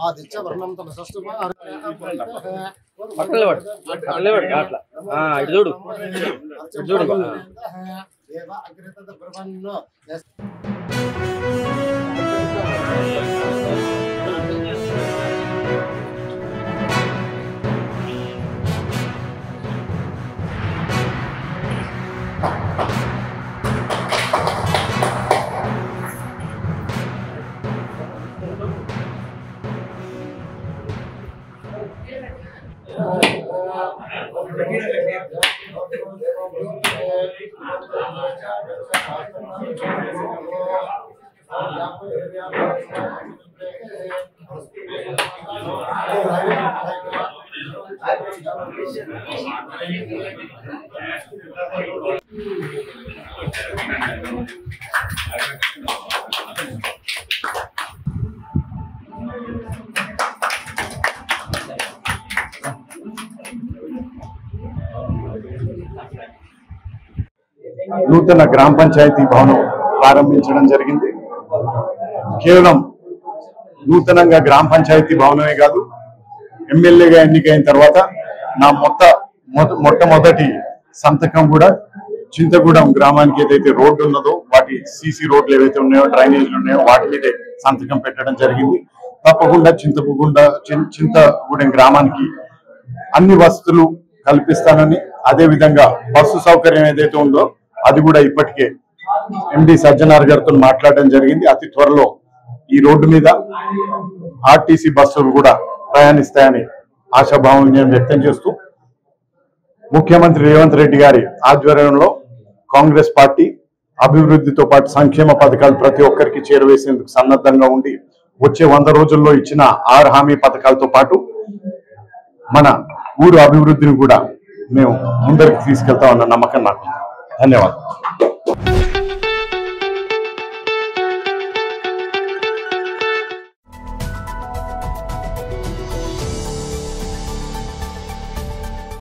ఆదిత్య వర్ణం తమ సస్తు చూడు నూతన గ్రామ పంచాయతీ భవనం ప్రారంభించడం జరిగింది. కేవలం నూతనంగా గ్రామ పంచాయతీ భవనమే కాదు, ఎమ్మెల్యేగా ఎన్నికైన తర్వాత నా మొట్టమొదటి సంతకం కూడా చింతగూడెం గ్రామానికి ఏదైతే రోడ్డు ఉన్నదో వాటి సీసీ రోడ్లు ఏవైతే ఉన్నాయో, డ్రైనేజీలు ఉన్నాయో వాటి మీదే సంతకం పెట్టడం జరిగింది. తప్పకుండా చింతగూడెం గ్రామానికి అన్ని వసతులు కల్పిస్తానని, అదే విధంగా బస్సు సౌకర్యం ఏదైతే ఉందో అది కూడా ఇప్పటికే ఎండి సజ్జనార్ గారితో మాట్లాడడం జరిగింది. అతి త్వరలో ఈ రోడ్డు మీద ఆర్టీసీ బస్సులు కూడా ప్రయాణిస్తాయని ఆశాభావం నేను వ్యక్తం చేస్తూ, ముఖ్యమంత్రి రేవంత్ రెడ్డి గారి ఆధ్వర్యంలో కాంగ్రెస్ పార్టీ అభివృద్ధితో పాటు సంక్షేమ పథకాలు ప్రతి ఒక్కరికి చేరవేసేందుకు సన్నద్ధంగా ఉండి వచ్చే 100 రోజుల్లో ఇచ్చిన 6 హామీ పథకాలతో పాటు మన ఊరు అభివృద్ధిని కూడా మేము ముందరికి తీసుకెళ్తామన్న నమ్మకం నాకు. ధన్యవాదాలు.